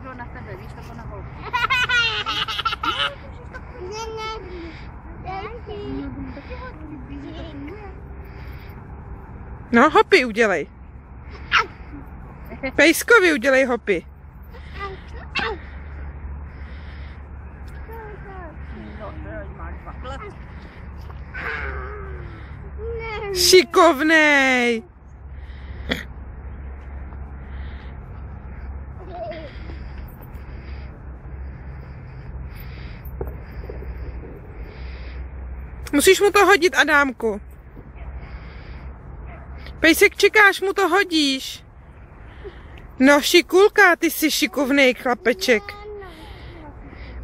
půjdou na tebe, víš, to na holku. No, hopy udělej. Pejskovi udělej hopy. Šikovnej. Musíš mu to hodit, Adámku. Pejsek, čekáš, mu to hodíš. No, šikulka, ty jsi šikovnej chlapeček.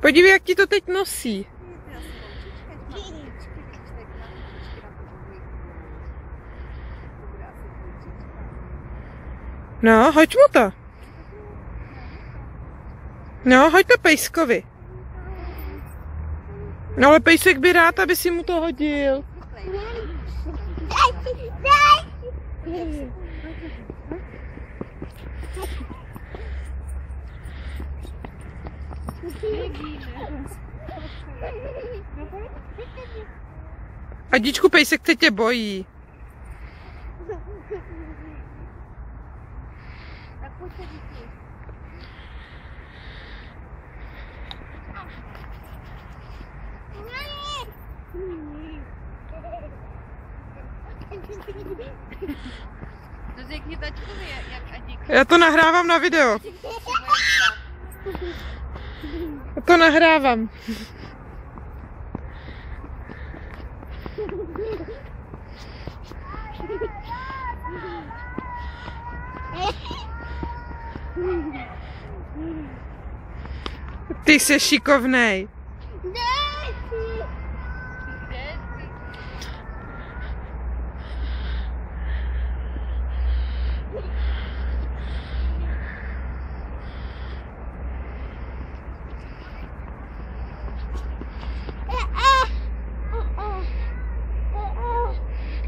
Podívej, jak ti to teď nosí. No, hoď mu to. No, hoď to pejskovi. No, ale pejsek by rád, aby si mu to hodil. Adičku, pejsek se tě bojí. Řekni tačkovi, jak Adík. Já to nahrávám na video. Já to nahrávám. Ty jsi šikovnej.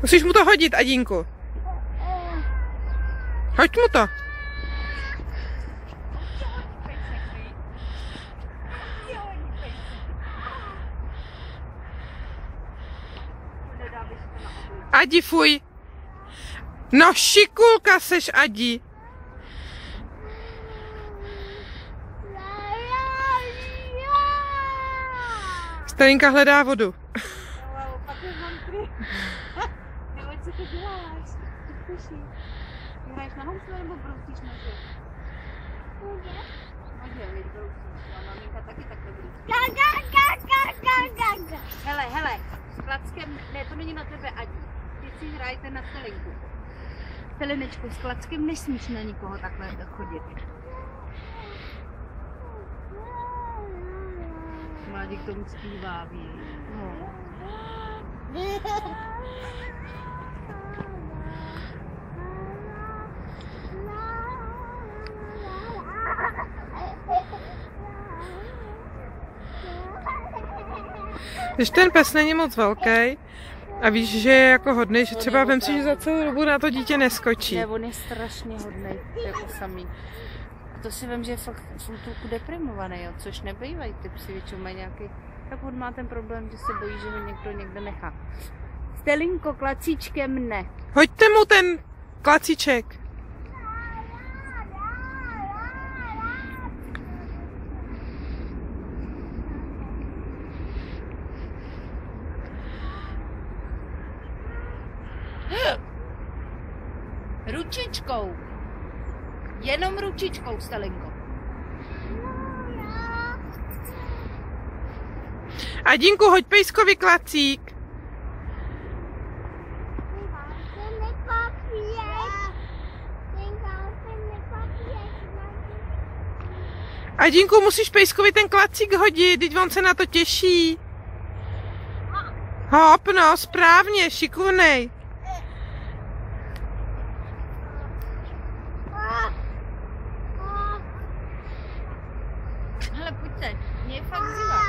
Musíš mu to hodit, Adínku. Hoď mu to. Adi, fuj. No, šikulka seš, Adi. Starinka hledá vodu. Co to děláš? Hraješ na housle nebo brousíš nože? Nože, víš, brousíš. A maminka taky takhle brousí. Hele, s klackem, ne, to není na tebe, Adi. Ty si hrajte na Stelinku. Stelinečku, s klackem nesmíš na nikoho takhle chodit. Mládě k tomu zpívá, víš. No. Když ten pes není moc velký a víš, že je jako hodný, že třeba vem si, že za celou dobu na to dítě neskočí. Ne, on je strašně hodný, jako samý. A to si vem, že je fakt chvilku deprimovaný, jo, což nebývají, ty psi většinou mají nějaký, tak on má ten problém, že se bojí, že ho někdo někde nechá. Stelinko, klacíčkem ne. Hoďte mu ten klacíček. Ručičkou. Jenom ručičkou, Stelinko. Adínku, hoď pejskovi klacík. Adínku, musíš pejskovi ten klacík hodit, teď on se na to těší. Hop, no, správně, šikovnej. Hele, pojďte, mě je fakt zima.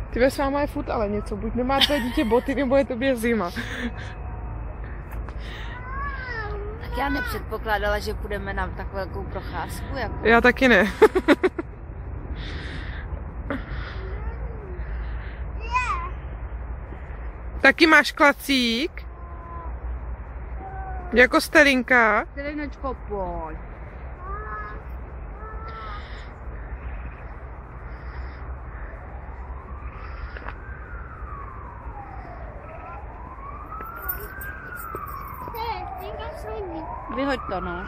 Ty s váma je furt ale něco, buď nemá to dítě boty, nebo je tobě zima. Tak Já nepředpokládala, že půjdeme na tak velkou procházku. Jako. Já taky ne. Taky máš klacík? Jako Stelinka? Stelinočko, pojď. Vyhoď to, no.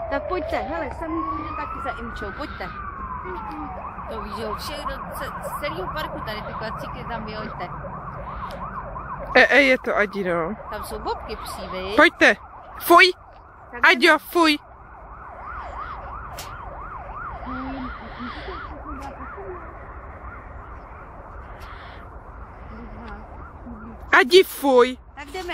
Tak pojďte, hele, sem můžete taky za Imčou, pojďte. To víš, že všechno, z celého parku tady ty klacíky tam vyhoďte. Je to Adi, no. Tam jsou bobky psí, vy? Pojďte. Fuj. Aďo, fuj. Adi, fuj. Tak jdeme.